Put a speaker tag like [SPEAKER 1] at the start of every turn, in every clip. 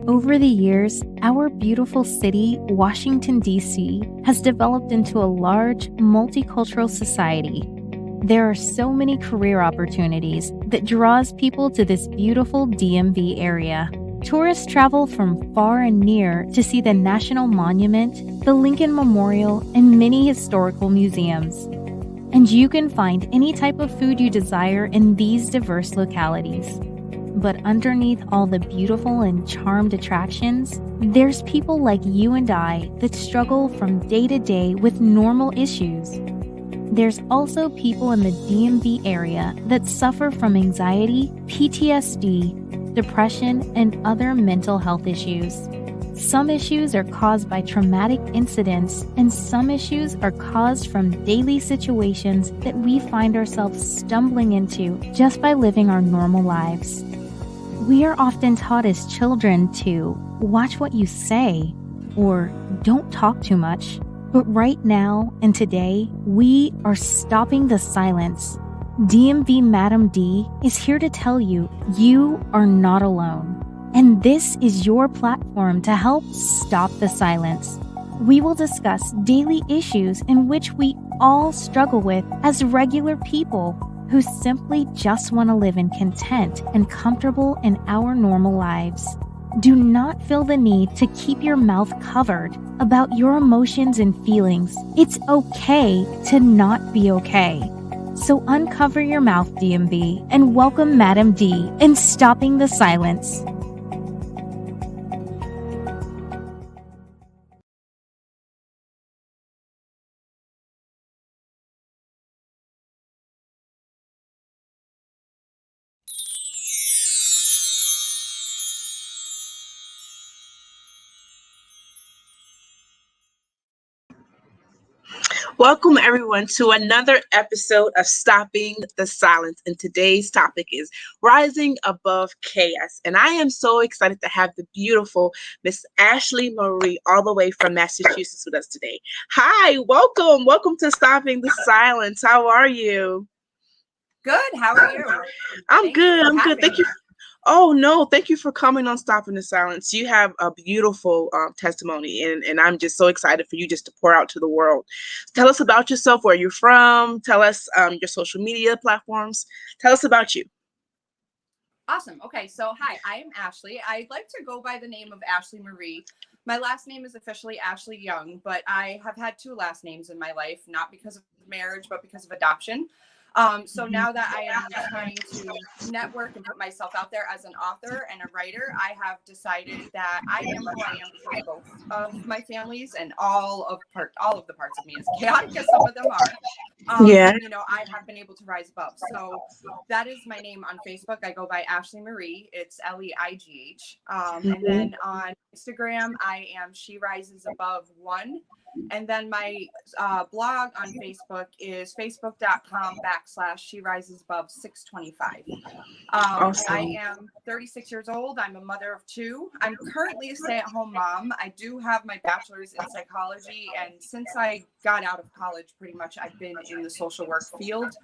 [SPEAKER 1] Over the years, our beautiful city, Washington, D.C., has developed into a large, multicultural society. There are so many career opportunities that draws people to this beautiful DMV area. Tourists travel from far and near to see the National Monument, the Lincoln Memorial, and many historical museums. And you can find any type of food you desire in these diverse localities. But underneath all the beautiful and charmed attractions, there's people like you and I that struggle from day to day with normal issues. There's also people in the DMV area that suffer from anxiety, PTSD, depression, and other mental health issues. Some issues are caused by traumatic incidents, and some issues are caused from daily situations that we find ourselves stumbling into just by living our normal lives. We are often taught as children to watch what you say or don't talk too much. But right now and today, we are stopping the silence. DMV Madam D is here to tell you you are not alone. And this is your platform to help stop the silence. We will discuss daily issues in which we all struggle with as regular people who simply just want to live in content and comfortable in our normal lives. Do not feel the need to keep your mouth covered about your emotions and feelings. It's okay to not be okay. So uncover your mouth, DMV, and welcome Madam D in Stopping the Silence.
[SPEAKER 2] Welcome, everyone, to another episode of Stopping the Silence. And today's topic is Rising Above Chaos. And I am so excited to have the beautiful Miss Ashley Marie, all the way from Massachusetts, with us today. Hi, welcome. Welcome to Stopping the Silence. How are you?
[SPEAKER 3] Good. How are you?
[SPEAKER 2] I'm
[SPEAKER 3] Thank you
[SPEAKER 2] good.
[SPEAKER 3] for
[SPEAKER 2] I'm good.
[SPEAKER 3] having
[SPEAKER 2] Thank
[SPEAKER 3] me.
[SPEAKER 2] you. Oh, no. Thank you for coming on Stopping the Silence. You have a beautiful testimony, and I'm just so excited for you just to pour out to the world. Tell us about yourself, where you're from. Tell us your social media platforms. Tell us about you.
[SPEAKER 3] Awesome. Okay. So, hi, I am Ashley. I'd like to go by the name of Ashley Marie. My last name is officially Ashley Young, but I have had two last names in my life, not because of marriage, but because of adoption. So now that I am trying to network and put myself out there as an author and a writer, I have decided that I am who I am because both of my families and all of the parts of me, as chaotic as some of them are,
[SPEAKER 2] Yeah.
[SPEAKER 3] I have been able to rise above. So that is my name on Facebook. I go by Ashley Marie. It's Leigh. And
[SPEAKER 2] Mhm.
[SPEAKER 3] then on Instagram, I am She Rises Above One. And then my blog on Facebook is facebook.com/She Rises Above 625. I
[SPEAKER 2] Awesome.
[SPEAKER 3] am 36 years old. I'm a mother of two. I'm currently a stay-at-home mom. I do have my bachelor's in psychology, and since I got out of college, pretty much I've been in the social work field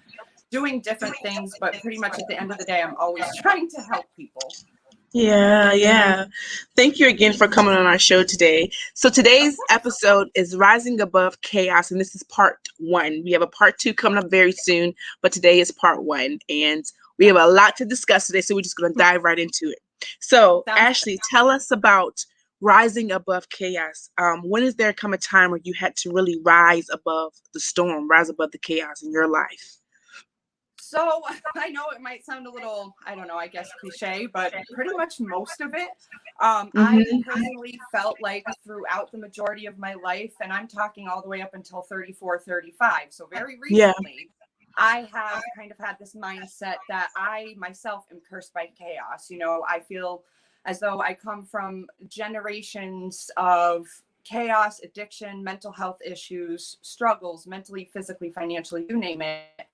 [SPEAKER 3] doing different things, but pretty much at the end of the day, I'm always trying to help people.
[SPEAKER 2] Yeah, yeah. Thank you again for coming on our show today. So
[SPEAKER 3] Of
[SPEAKER 2] today's
[SPEAKER 3] course.
[SPEAKER 2] episode is Rising Above Chaos, and this is part one. We have a part two coming up very soon, but today is part one, and we
[SPEAKER 3] Yeah.
[SPEAKER 2] have a lot to discuss today, so we're just going to dive right into it. So,
[SPEAKER 3] Sounds good.
[SPEAKER 2] Ashley, tell us about rising above chaos. When is there come a time where you had to really rise above the storm, rise above the chaos in your life?
[SPEAKER 3] So I know it might sound a little, I don't know, I guess cliche, but pretty much most of it. I
[SPEAKER 2] Mm-hmm.
[SPEAKER 3] personally felt like throughout the majority of my life, and I'm talking all the way up until 34, 35, so very
[SPEAKER 2] Yeah.
[SPEAKER 3] recently, I have kind of had this mindset that I myself am cursed by chaos. I feel as though I come from generations of chaos, addiction, mental health issues, struggles, mentally, physically, financially, you name it.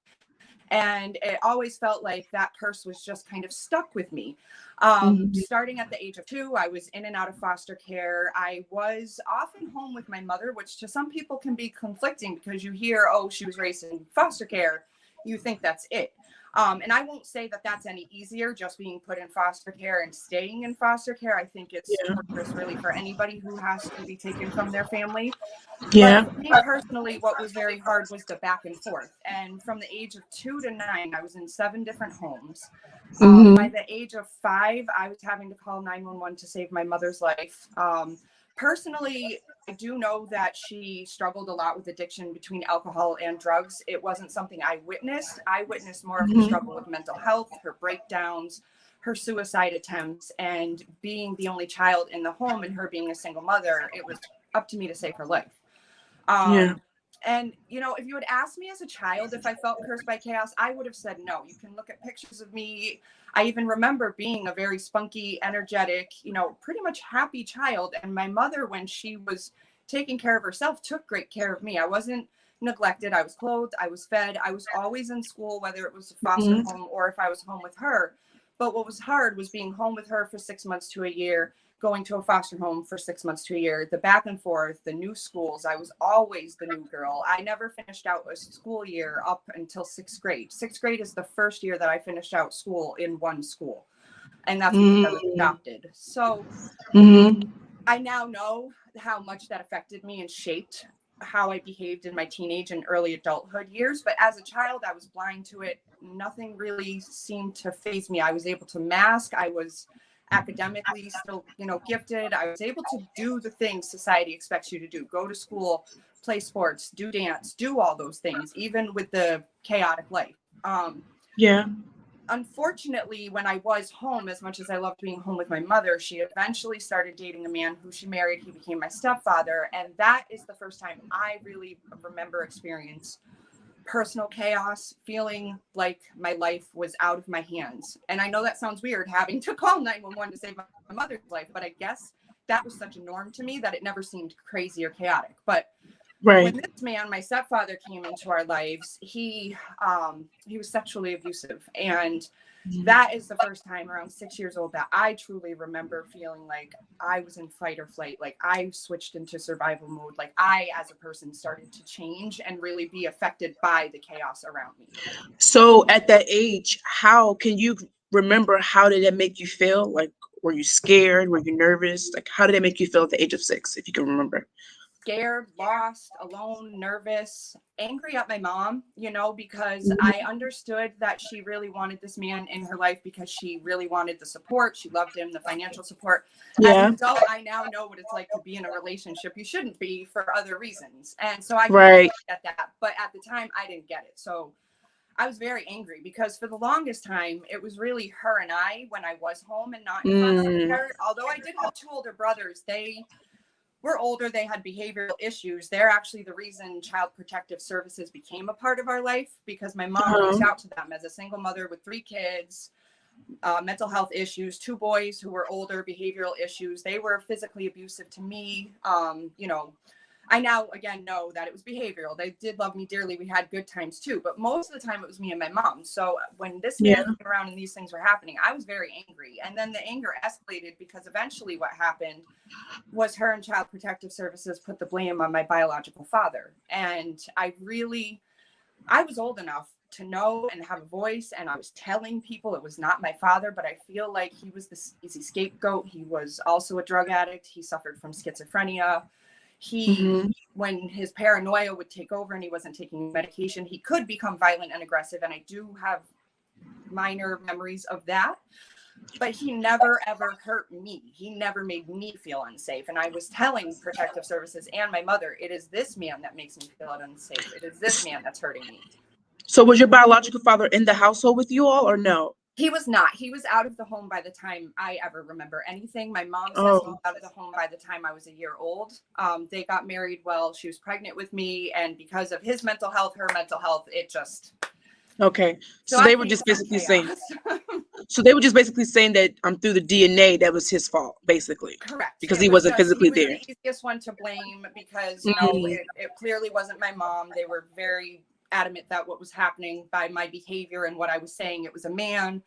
[SPEAKER 3] And it always felt like that curse was just kind of stuck with me.
[SPEAKER 2] Mm-hmm.
[SPEAKER 3] Starting at the age of 2, I was in and out of foster care. I was often home with my mother, which to some people can be conflicting because you hear, oh, she was raised in foster care. You think that's it. And I won't say that that's any easier, just being put in foster care and staying in foster care. I think it's
[SPEAKER 2] Yeah.
[SPEAKER 3] torturous really for anybody who has to be taken from their family.
[SPEAKER 2] Yeah.
[SPEAKER 3] But for me personally, what was very hard was the back and forth. And from the age of 2 to 9, I was in 7 different homes. By the age of 5, I was having to call 911 to save my mother's life. Personally, I do know that she struggled a lot with addiction between alcohol and drugs. It wasn't something I witnessed. I witnessed more of her struggle with mental health, her breakdowns, her suicide attempts, and being the only child in the home and her being a single mother, it was up to me to save her life.
[SPEAKER 2] Yeah.
[SPEAKER 3] And, you know, if you had asked me as a child if I felt cursed by chaos, I would have said no. You can look at pictures of me. I even remember being a very spunky, energetic, you know, pretty much happy child. And my mother, when she was taking care of herself, took great care of me. I wasn't neglected. I was clothed. I was fed. I was always in school, whether it was a foster home or if I was home with her. But what was hard was being home with her for 6 months to a year, going to a foster home for 6 months to a year, the back and forth, the new schools. I was always the new girl. I never finished out a school year up until 6th grade. 6th grade is the first year that I finished out school in one school. And that's because I was adopted. So I now know how much that affected me and shaped how I behaved in my teenage and early adulthood years. But as a child, I was blind to it. Nothing really seemed to faze me. I was able to mask. I was academically still, you know, gifted. I was able to do the things society expects you to do: go to school, play sports, do dance, do all those things, even with the chaotic life.
[SPEAKER 2] Yeah.
[SPEAKER 3] Unfortunately, when I was home, as much as I loved being home with my mother, she eventually started dating a man who she married. He became my stepfather. And that is the first time I really remember experience personal chaos, feeling like my life was out of my hands. And I know that sounds weird, having to call 911 to save my mother's life, but I guess that was such a norm to me that it never seemed crazy or chaotic. But when this man, my stepfather, came into our lives, he was sexually abusive. And that is the first time around 6 years old that I truly remember feeling like I was in fight or flight. Like I switched into survival mode. Like I, as a person, started to change and really be affected by the chaos around me.
[SPEAKER 2] So at that age, how can you remember, how did it make you feel? Like, were you scared? Were you nervous? Like, how did it make you feel at the age of 6, if you can remember?
[SPEAKER 3] Scared, lost, alone, nervous, angry at my mom, you know, because I understood that she really wanted this man in her life because she really wanted the support. She loved him, the financial support. As an adult, I now know what it's like to be in a relationship you shouldn't be for other reasons. And so I get that. But at the time, I didn't get it. So I was very angry because for the longest time, it was really her and I when I was home and not in foster care. Although I did have 2 older brothers, they were older, they had behavioral issues. They're actually the reason Child Protective Services became a part of our life, because my mom reached out to them as a single mother with 3 kids, mental health issues, 2 boys who were older, behavioral issues. They were physically abusive to me. You know, I now again know that it was behavioral. They did love me dearly. We had good times too, but most of the time it was me and my mom. So when this man came around and these things were happening, I was very angry. And then the anger escalated because eventually what happened was her and Child Protective Services put the blame on my biological father. And I was old enough to know and have a voice, and I was telling people it was not my father, but I feel like he was this easy scapegoat. He was also a drug addict. He suffered from schizophrenia. When his paranoia would take over and he wasn't taking medication, he could become violent and aggressive. And I do have minor memories of that, but he never, ever hurt me. He never made me feel unsafe. And I was telling Protective Services and my mother, it is this man that makes me feel unsafe. It is this man that's hurting me.
[SPEAKER 2] So was your biological father in the household with you all, or no?
[SPEAKER 3] He was not. He was out of the home by the time I ever remember anything. My mom says he was out of the home by the time I was a year old. They got married while she was pregnant with me. And because of his mental health, her mental health, it just...
[SPEAKER 2] Okay. So they were just basically saying... So they were just basically saying that through the DNA, that was his fault, basically.
[SPEAKER 3] Correct.
[SPEAKER 2] Because he wasn't physically there.
[SPEAKER 3] He was the easiest one to blame because, you know, it clearly wasn't my mom. They were very adamant that what was happening by my behavior and what I was saying, it was a man.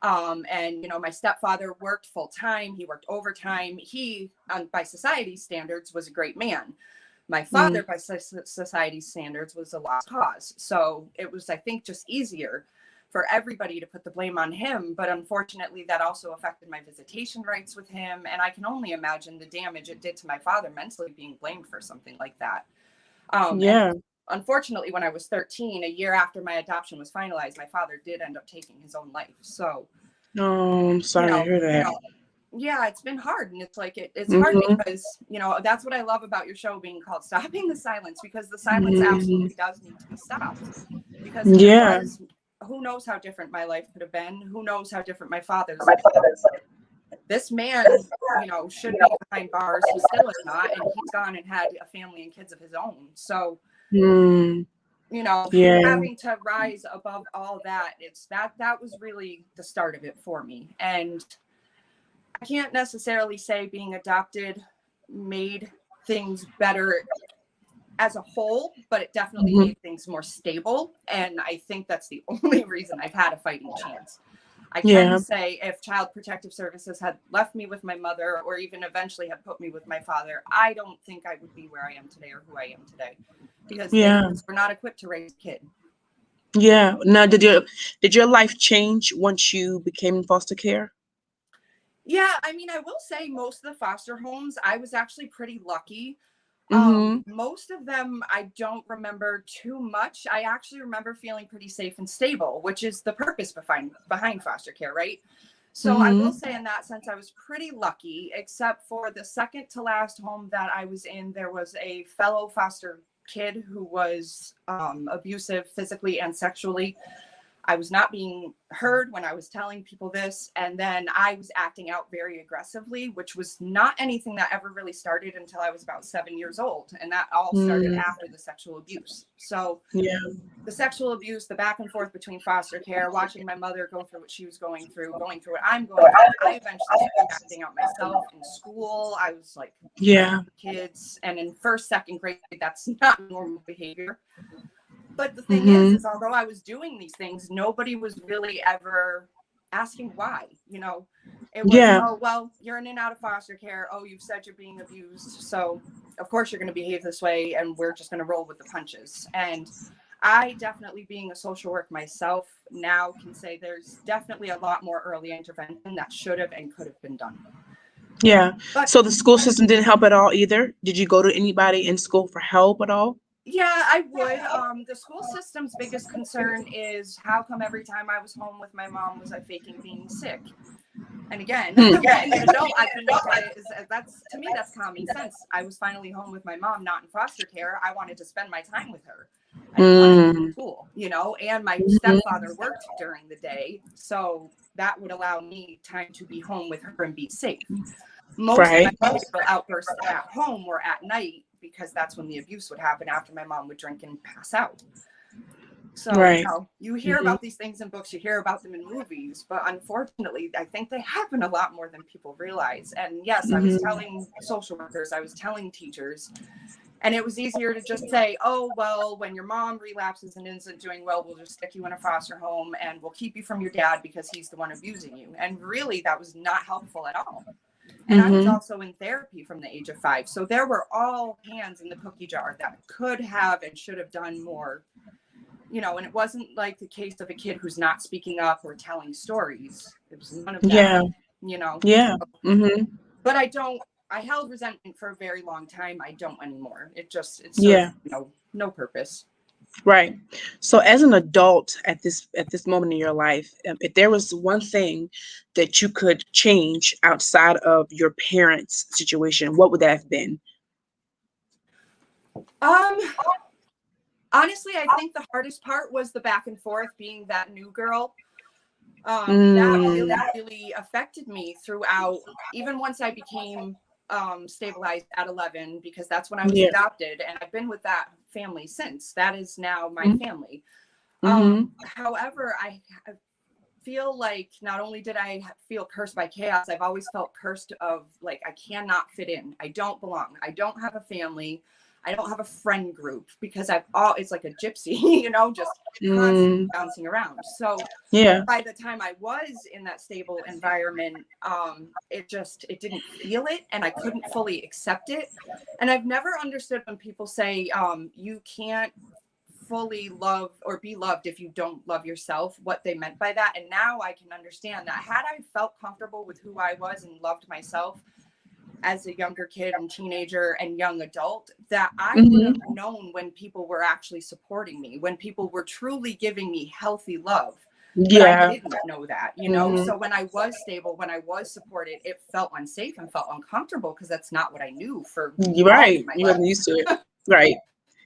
[SPEAKER 3] And, you know, my stepfather worked full time. He worked overtime. He, by society's standards, was a great man. My father, by society's standards, was a lost cause. So it was, I think, just easier for everybody to put the blame on him. But unfortunately, that also affected my visitation rights with him. And I can only imagine the damage it did to my father mentally being blamed for something like that. And unfortunately, when I was 13, a year after my adoption was finalized, my father did end up taking his own life. So,
[SPEAKER 2] Oh, I'm sorry to hear that.
[SPEAKER 3] Yeah, it's been hard. And it's like, it's hard because, that's what I love about your show being called Stopping the Silence, because the silence absolutely does need to be stopped. Because who knows how different my life could have been? Who knows how different my father's life was? This man, should be behind bars. He still is not. And he's gone and had a family and kids of his own. So, having to rise above all that, that was really the start of it for me. And I can't necessarily say being adopted made things better as a whole, but it definitely made things more stable. And I think that's the only reason I've had a fighting chance. I can say if Child Protective Services had left me with my mother, or even eventually had put me with my father, I don't think I would be where I am today or who I am today, because we're not equipped to raise a kid.
[SPEAKER 2] Yeah. Now, did your life change once you became in foster care?
[SPEAKER 3] Yeah, I mean, I will say most of the foster homes, I was actually pretty lucky. Most of them, I don't remember too much. I actually remember feeling pretty safe and stable, which is the purpose behind foster care, right? So I will say in that sense, I was pretty lucky, except for the second to last home that I was in, there was a fellow foster kid who was abusive physically and sexually. I was not being heard when I was telling people this. And then I was acting out very aggressively, which was not anything that ever really started until I was about 7 years old. And that all started after the sexual abuse. So the sexual abuse, the back and forth between foster care, watching my mother go through what she was going through what I'm going through. I eventually started acting out myself in school. I was like, kids. And in first, second grade, that's not normal behavior. But the thing is although I was doing these things, nobody was really ever asking why, it was, oh, well, you're in and out of foster care. Oh, you've said you're being abused. So of course you're going to behave this way, and we're just going to roll with the punches. And I definitely, being a social work myself now, can say there's definitely a lot more early intervention that should have and could have been done.
[SPEAKER 2] Yeah. But, so the school system didn't help at all either? Did you go to anybody in school for help at all?
[SPEAKER 3] Yeah, I would. The school system's biggest concern is how come every time I was home with my mom was I faking being sick? And again, being an adult, I can look at it as to me, that's common sense. I was finally home with my mom, not in foster care. I wanted to spend my time with her. I didn't want to go to school, and my stepfather worked during the day. So that would allow me time to be home with her and be safe. Most of my physical outbursts at home were at night, because that's when the abuse would happen after my mom would drink and pass out. So, you hear about these things in books, you hear about them in movies, but unfortunately, I think they happen a lot more than people realize. And yes, I was telling social workers, I was telling teachers, and it was easier to just say, oh, well, when your mom relapses and isn't doing well, we'll just stick you in a foster home and we'll keep you from your dad because he's the one abusing you. And really, that was not helpful at all. And I was also in therapy from the age of 5. So there were all hands in the cookie jar that could have and should have done more, and it wasn't like the case of a kid who's not speaking up or telling stories. It was none of that, But I held resentment for a very long time. I don't anymore. It's no purpose.
[SPEAKER 2] Right. So as an adult at this moment in your life, if there was one thing that you could change outside of your parents' situation, what would that have been?
[SPEAKER 3] Honestly, I think the hardest part was the back and forth, being that new girl. That really affected me throughout, even once I became stabilized at 11, because that's when I was adopted, and I've been with that family since. That is now my family. However, I feel like not only did I feel cursed by chaos, I've always felt cursed of like, I cannot fit in. I don't belong. I don't have a family. I don't have a friend group, because it's like a gypsy, just constantly bouncing around. So by the time I was in that stable environment, it didn't feel it, and I couldn't fully accept it. And I've never understood when people say, you can't fully love or be loved if you don't love yourself, what they meant by that. And now I can understand that had I felt comfortable with who I was and loved myself as a younger kid and teenager and young adult, that I would have known when people were actually supporting me, when people were truly giving me healthy love. But I didn't know that, you know? So when I was stable, when I was supported, it felt unsafe and felt uncomfortable because that's not what I knew for
[SPEAKER 2] Right.
[SPEAKER 3] all of my
[SPEAKER 2] You
[SPEAKER 3] life.
[SPEAKER 2] wasn't used to it. Right.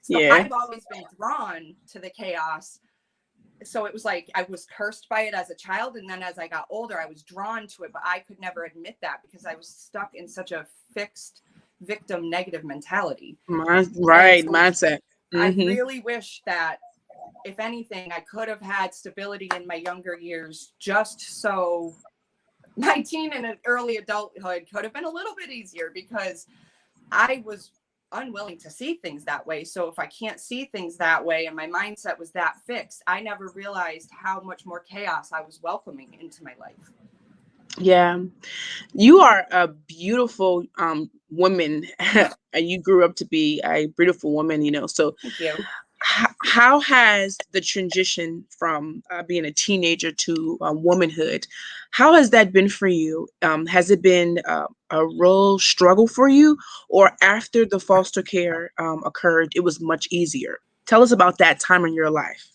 [SPEAKER 3] So
[SPEAKER 2] Yeah.
[SPEAKER 3] I've always been drawn to the chaos. So it was like I was cursed by it as a child. And then as I got older, I was drawn to it, but I could never admit that because I was stuck in such a fixed victim negative mentality.
[SPEAKER 2] Right.
[SPEAKER 3] So
[SPEAKER 2] Mindset.
[SPEAKER 3] I really wish that, if anything, I could have had stability in my younger years, just so my teen and early adulthood could have been a little bit easier, because I was unwilling to see things that way. So if I can't see things that way and my mindset was that fixed, I never realized how much more chaos I was welcoming into my life.
[SPEAKER 2] Yeah. You are a beautiful woman. And you grew up to be a beautiful woman, you know. So
[SPEAKER 3] Thank you.
[SPEAKER 2] how has the transition from being a teenager to womanhood, how has that been for you? Has it been a real struggle for you, or after the foster care occurred, it was much easier? Tell us about that time in your life.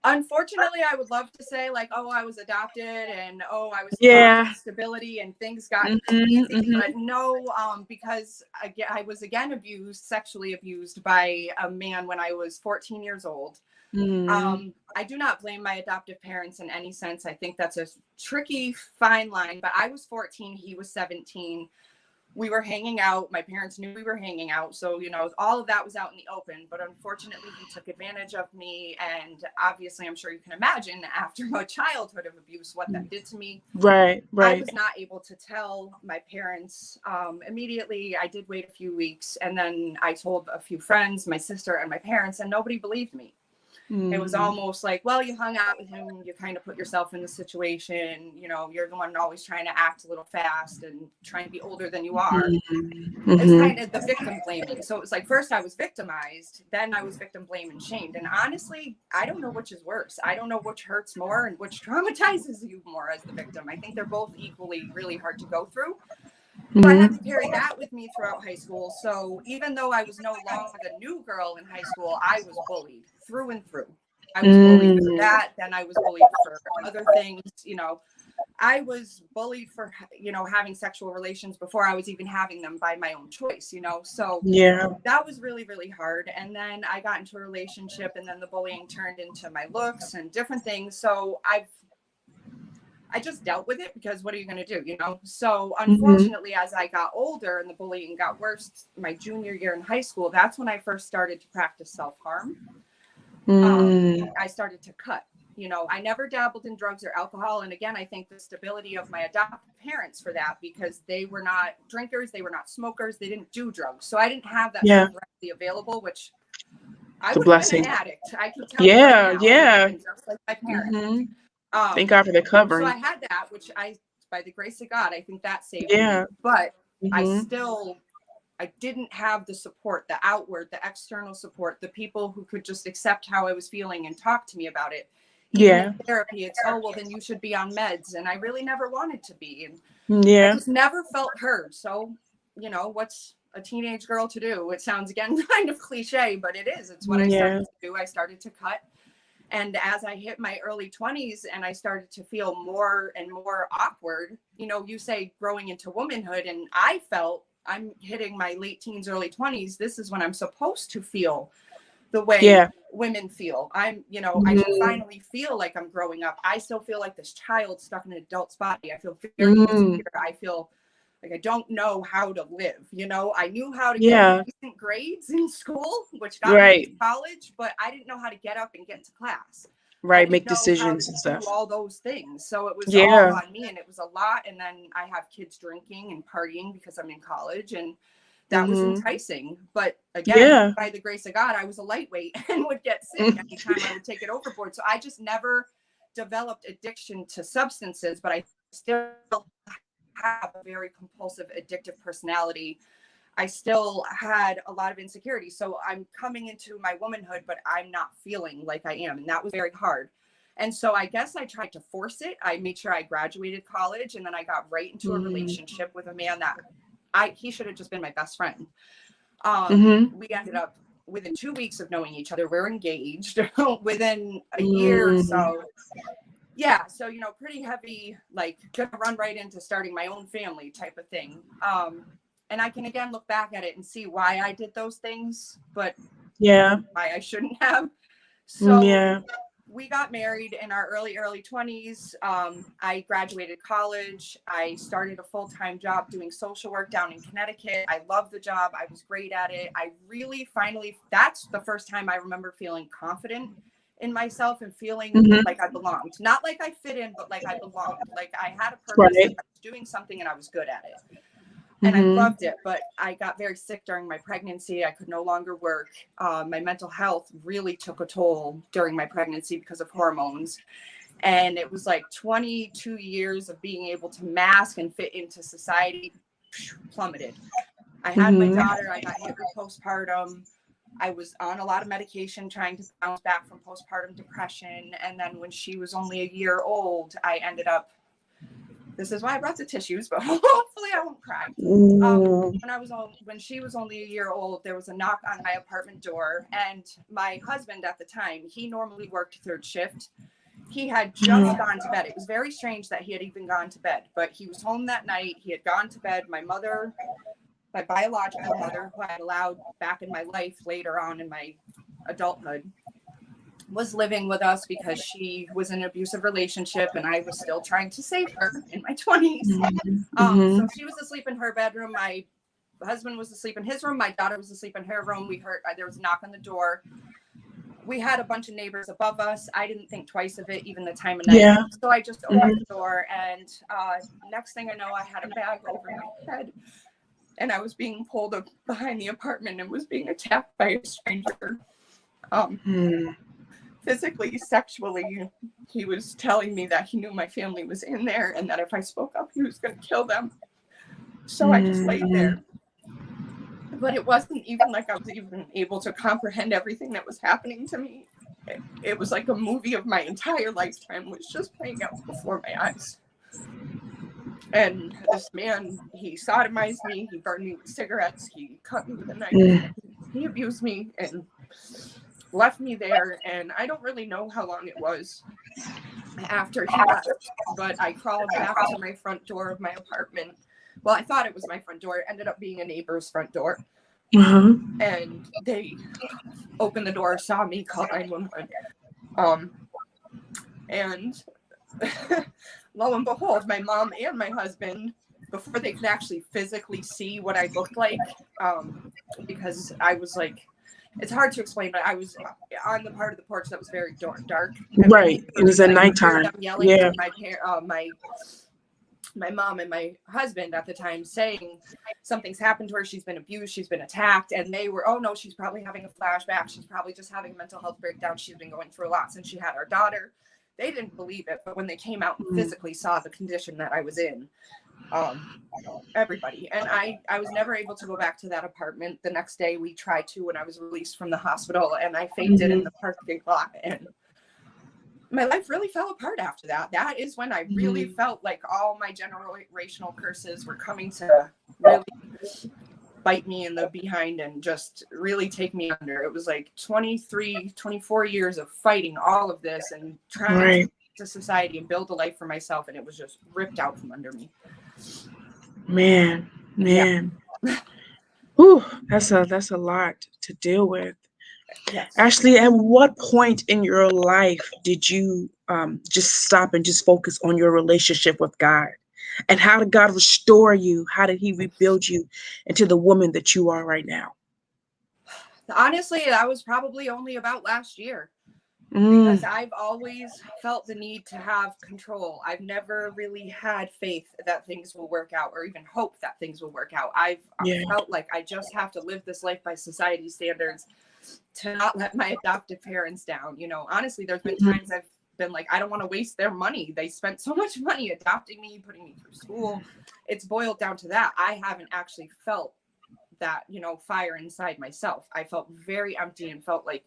[SPEAKER 3] Unfortunately, I would love to say like, oh, I was adopted and oh, I was taught
[SPEAKER 2] Yeah.
[SPEAKER 3] stability and things got
[SPEAKER 2] Mhm,
[SPEAKER 3] easy,
[SPEAKER 2] mhm.
[SPEAKER 3] but no, because I was again abused, sexually abused by a man when I was 14 years old.
[SPEAKER 2] Mhm.
[SPEAKER 3] I do not blame my adoptive parents in any sense. I think that's a tricky fine line, but I was 14, he was 17. We were hanging out. My parents knew we were hanging out. So, you know, all of that was out in the open. But unfortunately, he took advantage of me. And obviously, I'm sure you can imagine after my childhood of abuse, what that did to me.
[SPEAKER 2] Right,
[SPEAKER 3] I
[SPEAKER 2] right.
[SPEAKER 3] was not able to tell my parents immediately. I did wait a few weeks. And then I told a few friends, my sister and my parents, and nobody believed me. It was
[SPEAKER 2] Mhm.
[SPEAKER 3] almost like, well, you hung out with him, you kind of put yourself in the situation, you know, you're the one always trying to act a little fast and trying to be older than you are.
[SPEAKER 2] Mhm,
[SPEAKER 3] It's
[SPEAKER 2] mhm.
[SPEAKER 3] kind of the victim blaming. So it was like, first I was victimized, then I was victim blamed and shamed. And honestly, I don't know which is worse. I don't know which hurts more and which traumatizes you more as the victim. I think they're both equally really hard to go through. So I had to carry that with me throughout high school. So even though I was no longer the new girl in high school, I was bullied through and through. I was bullied for that. Then I was bullied for other things. You know, I was bullied for, you know, having sexual relations before I was even having them by my own choice, you know. So
[SPEAKER 2] Yeah.
[SPEAKER 3] that was really, really hard. And then I got into a relationship, and then the bullying turned into my looks and different things. So I just dealt with it, because what are you going to do, you know? So
[SPEAKER 2] Mhm.
[SPEAKER 3] unfortunately, as I got older and the bullying got worse, my junior year in high school, that's when I first started to practice self-harm.
[SPEAKER 2] Mm.
[SPEAKER 3] I started to cut. You know, I never dabbled in drugs or alcohol. And again, I think the stability of my adoptive parents for that, because they were not drinkers, they were not smokers, they didn't do drugs. So I didn't have that
[SPEAKER 2] Yeah.
[SPEAKER 3] stuff readily available, which I
[SPEAKER 2] It's a
[SPEAKER 3] would have been an
[SPEAKER 2] blessing.
[SPEAKER 3] addict. I can tell you right
[SPEAKER 2] Yeah,
[SPEAKER 3] now, I would have
[SPEAKER 2] yeah.
[SPEAKER 3] been just like my parents.
[SPEAKER 2] Mhm. Thank
[SPEAKER 3] Um,
[SPEAKER 2] God for the
[SPEAKER 3] so
[SPEAKER 2] covering.
[SPEAKER 3] I had that, which by the grace of God, I think that saved me.
[SPEAKER 2] Yeah.
[SPEAKER 3] But
[SPEAKER 2] Mhm.
[SPEAKER 3] I didn't have the support, the outward, the external support, the people who could just accept how I was feeling and talk to me about it. Even in
[SPEAKER 2] Yeah.
[SPEAKER 3] therapy, it's, oh, well, then you should be on meds. And I really never wanted to be. And I
[SPEAKER 2] Yeah.
[SPEAKER 3] just never felt heard. So, you know, what's a teenage girl to do? It sounds, again, kind of cliche, but it is. It's what I
[SPEAKER 2] Yeah.
[SPEAKER 3] started to do. I started to cut. And as I hit my early 20s and I started to feel more and more awkward, you know, you say growing into womanhood, and I felt I'm hitting my late teens, early 20s. This is when I'm supposed to feel the way
[SPEAKER 2] Yeah.
[SPEAKER 3] women feel. I'm, you know, I should
[SPEAKER 2] Mhm.
[SPEAKER 3] finally feel like I'm growing up. I still feel like this child stuck in an adult's body. I feel very
[SPEAKER 2] Mm.
[SPEAKER 3] insecure. I feel like I don't know how to live. You know, I knew how to get
[SPEAKER 2] Yeah.
[SPEAKER 3] decent grades in school, which got me
[SPEAKER 2] Right.
[SPEAKER 3] to college, but I didn't know how to get up and get to class. I
[SPEAKER 2] Right.
[SPEAKER 3] didn't
[SPEAKER 2] Make
[SPEAKER 3] know how to
[SPEAKER 2] decisions and
[SPEAKER 3] do
[SPEAKER 2] stuff.
[SPEAKER 3] all those things. So it was all
[SPEAKER 2] Yeah.
[SPEAKER 3] on me, and it was a lot. And then I have kids drinking and partying because I'm in college, and that was
[SPEAKER 2] Mhm.
[SPEAKER 3] enticing. But again,
[SPEAKER 2] Yeah.
[SPEAKER 3] by the grace of God, I was a lightweight and would get sick anytime I would take it overboard. So I just never developed addiction to substances, but I still have a very compulsive, addictive personality. I still had a lot of insecurity. So I'm coming into my womanhood, but I'm not feeling like I am. And that was very hard. And so I guess I tried to force it. I made sure I graduated college, and then I got right into a relationship with a man that he should have just been my best friend. We ended up within 2 weeks of knowing each other. We're engaged within a year or so. Yeah. So, you know, pretty heavy, like gonna run right into starting my own family type of thing. And I can again look back at it and see why I did those things, but
[SPEAKER 2] yeah,
[SPEAKER 3] why I shouldn't have. So
[SPEAKER 2] yeah,
[SPEAKER 3] we got married in our early 20s. I graduated college. I started a full-time job doing social work down in Connecticut. I loved the job. I was great at it. I really finally, that's the first time I remember feeling confident in myself and feeling like I belonged. Not like I fit in, but like I belonged. Like I had a purpose, I was doing something and I was good at it. And I loved it, but I got very sick during my pregnancy. I could no longer work. My mental health really took a toll during my pregnancy because of hormones. And it was like 22 years of being able to mask and fit into society plummeted. I had my daughter. I got hit with postpartum. I was on a lot of medication trying to bounce back from postpartum depression. And then when she was only a year old, I ended up, this is why I brought the tissues, but hopefully I won't cry. When she was only a year old, there was a knock on my apartment door, and my husband at the time, he normally worked third shift. He had just gone to bed. It was very strange that he had even gone to bed, but he was home that night. He had gone to bed. My mother, my biological mother, who I had allowed back in my life later on in my adulthood, was living with us because she was in an abusive relationship and I was still trying to save her in my 20s. So she was asleep in her bedroom. My husband was asleep in his room. My daughter was asleep in her room. We heard there was a knock on the door. We had a bunch of neighbors above us. I didn't think twice of it, even the time of night. Yeah. So I just opened the door, and next thing I know, I had a bag over my head and I was being pulled up behind the apartment and was being attacked by a stranger. Physically, sexually. He was telling me that he knew my family was in there and that if I spoke up, he was going to kill them. So I just laid there. But it wasn't even like I was even able to comprehend everything that was happening to me. It was like a movie of my entire lifetime was just playing out before my eyes. And this man, he sodomized me, he burned me with cigarettes, he cut me with a knife, he abused me and left me there. And I don't really know how long it was after he left, but I crawled back to my front door of my apartment. Well, I thought it was my front door. It ended up being a neighbor's front door. And they opened the door, saw me, called 911. And lo and behold, my mom and my husband, before they could actually physically see what I looked like, because I was like, it's hard to explain, but I was on the part of the porch that was very dark.
[SPEAKER 2] Right. It was at nighttime.
[SPEAKER 3] Yelling to my mom and my husband at the time saying something's happened to her. She's been abused. She's been attacked. And they were, oh no, she's probably having a flashback. She's probably just having a mental health breakdown. She's been going through a lot since she had our daughter. They didn't believe it. But when they came out and physically saw the condition that I was in, everybody. And I was never able to go back to that apartment. The next day we tried to when I was released from the hospital, and I fainted in the parking lot, and my life really fell apart after that. That is when I really felt like all my generational curses were coming to really bite me in the behind and just really take me under. It was like 24 years of fighting all of this and trying to society and build a life for myself, and it was just ripped out from under me.
[SPEAKER 2] Man. Whew, that's a lot to deal with.
[SPEAKER 3] Yes.
[SPEAKER 2] Ashley, at what point in your life did you just stop and just focus on your relationship with God? And how did God restore you? How did he rebuild you into the woman that you are right now?
[SPEAKER 3] Honestly, that was probably only about last year. Because I've always felt the need to have control. I've never really had faith that things will work out, or even hope that things will work out. I felt like I just have to live this life by society standards to not let my adoptive parents down. You know, honestly, there's been times I've been like, I don't want to waste their money. They spent so much money adopting me, putting me through school. It's boiled down to that. I haven't actually felt that, you know, fire inside myself. I felt very empty and felt like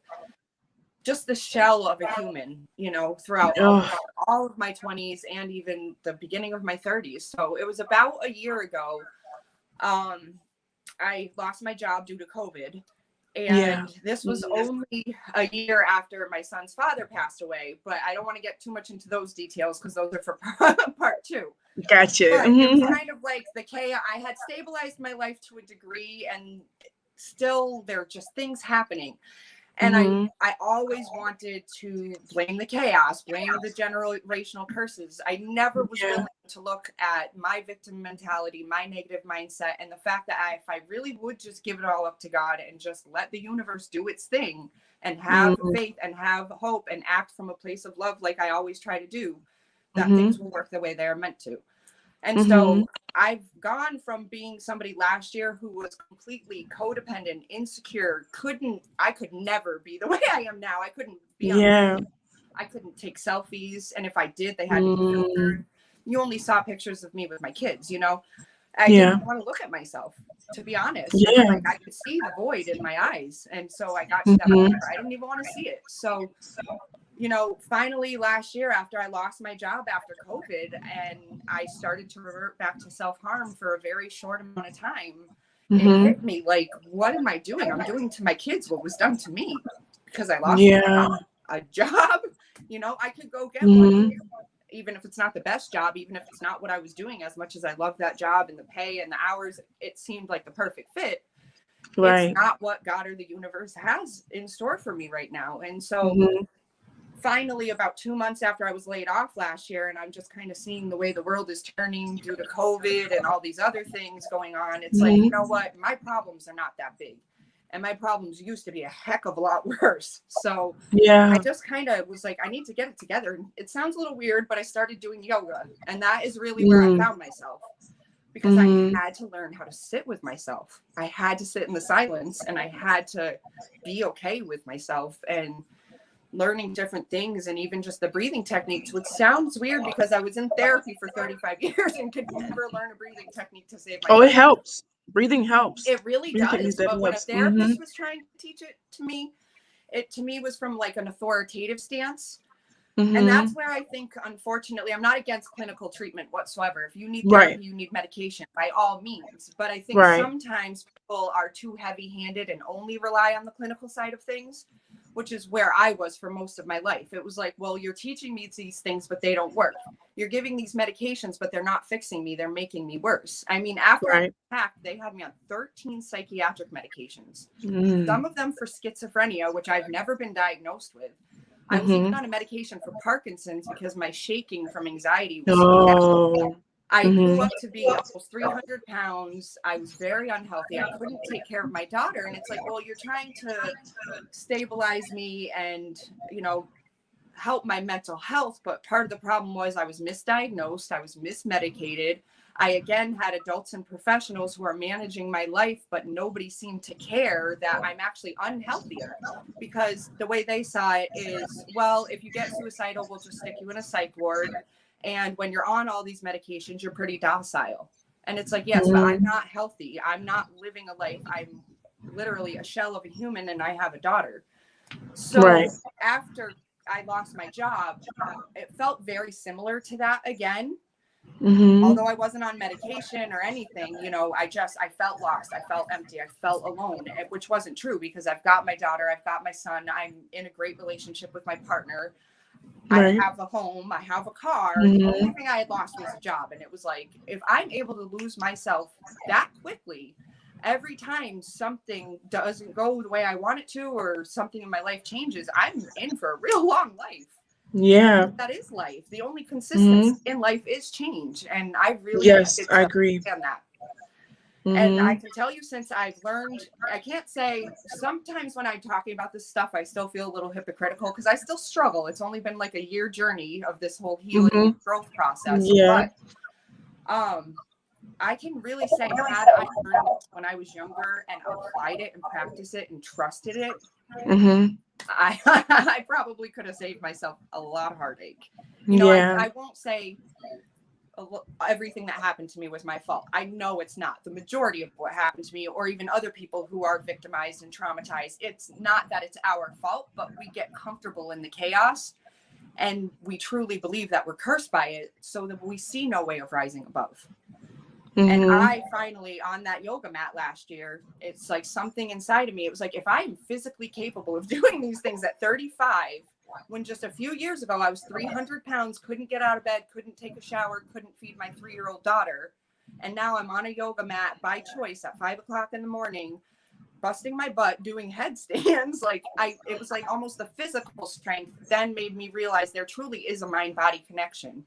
[SPEAKER 3] just the shell of a human, you know, throughout all of my 20s and even the beginning of my 30s. So it was about a year ago. I lost my job due to COVID. And this was only a year after my son's father passed away, but I don't want to get too much into those details because those are for part two.
[SPEAKER 2] Gotcha.
[SPEAKER 3] But it was kind of like the chaos. I had stabilized my life to a degree, and still there are just things happening. And I always wanted to blame the chaos, blame the generational curses. I never was willing to look at my victim mentality, my negative mindset, and the fact that if I really would just give it all up to God and just let the universe do its thing and have faith and have hope and act from a place of love like I always try to do, that things will work the way they're meant to. And so I've gone from being somebody last year who was completely codependent, insecure, I could never be the way I am now. I couldn't be I couldn't take selfies. And if I did, they had to be filtered. You only saw pictures of me with my kids, you know. I didn't want to look at myself, to be honest. Like, I could see the void in my eyes. And so I got to that point where I didn't even want to see it. So, you know, finally last year, after I lost my job after COVID and I started to revert back to self-harm for a very short amount of time, it hit me like, what am I doing? I'm doing to my kids what was done to me because I lost a job. You know, I could go get one, even if it's not the best job, even if it's not what I was doing. As much as I love that job and the pay and the hours, it seemed like the perfect fit. It's not what God or the universe has in store for me right now. And so finally, about 2 months after I was laid off last year, and I'm just kind of seeing the way the world is turning due to COVID and all these other things going on, it's like, you know what, my problems are not that big. And my problems used to be a heck of a lot worse. So I just kind of was like, I need to get it together. It sounds a little weird, but I started doing yoga. And that is really where I found myself. Because I had to learn how to sit with myself. I had to sit in the silence, and I had to be okay with myself and learning different things, and even just the breathing techniques, which sounds weird because I was in therapy for 35 years and could never learn a breathing technique to save my life.
[SPEAKER 2] It helps. Breathing helps.
[SPEAKER 3] It really does. But when a therapist was trying to teach it to me was from like an authoritative stance. And that's where I think, unfortunately, I'm not against clinical treatment whatsoever. If you need therapy, you need medication, by all means. But I think sometimes people are too heavy-handed and only rely on the clinical side of things, which is where I was for most of my life. It was like, well, you're teaching me these things, but they don't work. You're giving these medications, but they're not fixing me. They're making me worse. I mean, after I attacked, they had me on 13 psychiatric medications, some of them for schizophrenia, which I've never been diagnosed with. I was even on a medication for Parkinson's because my shaking from anxiety was I grew up to be almost 300 pounds. I was very unhealthy. I couldn't take care of my daughter. And it's like, well, you're trying to stabilize me and, you know, help my mental health. But part of the problem was I was misdiagnosed. I was mismedicated. I, again, had adults and professionals who are managing my life, but nobody seemed to care that I'm actually unhealthier, because the way they saw it is, well, if you get suicidal, we'll just stick you in a psych ward. And when you're on all these medications, you're pretty docile. And it's like, yes, but I'm not healthy. I'm not living a life. I'm literally a shell of a human, and I have a daughter. So after I lost my job, it felt very similar to that again. Although I wasn't on medication or anything, you know, I felt lost. I felt empty. I felt alone, which wasn't true because I've got my daughter. I've got my son. I'm in a great relationship with my partner. I have a home. I have a car. The only thing I had lost was a job. And it was like, if I'm able to lose myself that quickly, every time something doesn't go the way I want it to, or something in my life changes, I'm in for a real long life.
[SPEAKER 2] Yeah.
[SPEAKER 3] That is life. The only consistency in life is change. And I really
[SPEAKER 2] I agree.
[SPEAKER 3] Understand that. And I can tell you, since I've learned, I can't say, sometimes when I'm talking about this stuff, I still feel a little hypocritical because I still struggle. It's only been like a year journey of this whole healing growth process. But I can really say, had I learned it when I was younger and applied it and practiced it and trusted it, I probably could have saved myself a lot of heartache. You know, I won't say, everything that happened to me was my fault. I know it's not. The majority of what happened to me, or even other people who are victimized and traumatized, it's not that it's our fault, but we get comfortable in the chaos and we truly believe that we're cursed by it, so that we see no way of rising above. And I finally, on that yoga mat last year, it's like something inside of me. It was like, if I am physically capable of doing these things at 35, when just a few years ago I was 300 pounds, couldn't get out of bed, couldn't take a shower, couldn't feed my 3-year-old daughter. And now I'm on a yoga mat by choice at 5 o'clock in the morning, busting my butt, doing headstands. It was like almost the physical strength then made me realize there truly is a mind-body connection.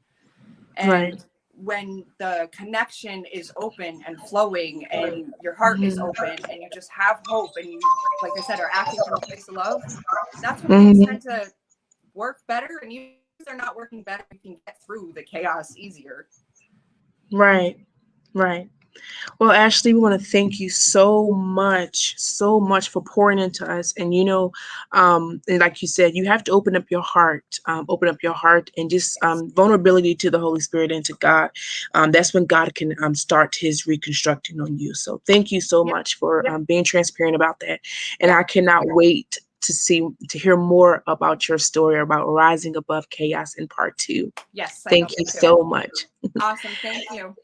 [SPEAKER 3] And when the connection is open and flowing and your heart is open and you just have hope and you, like I said, are acting from a place of love, that's when things tend to work better. And even if they're not working better, you can get through the chaos easier.
[SPEAKER 2] Right. Well, Ashley, we want to thank you so much for pouring into us. And, and like you said, you have to open up your heart, and just vulnerability to the Holy Spirit and to God. That's when God can start his reconstructing on you. So thank you so much for being transparent about that. And I cannot wait to hear more about your story about rising above chaos in part 2.
[SPEAKER 3] Yes.
[SPEAKER 2] Thank you so much.
[SPEAKER 3] Awesome. Thank you.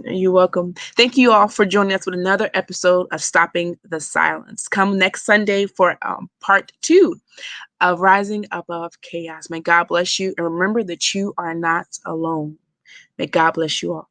[SPEAKER 2] You're welcome. Thank you all for joining us with another episode of Stopping the Silence. Come next Sunday for part 2 of Rising Above Chaos. May God bless you. And remember that you are not alone. May God bless you all.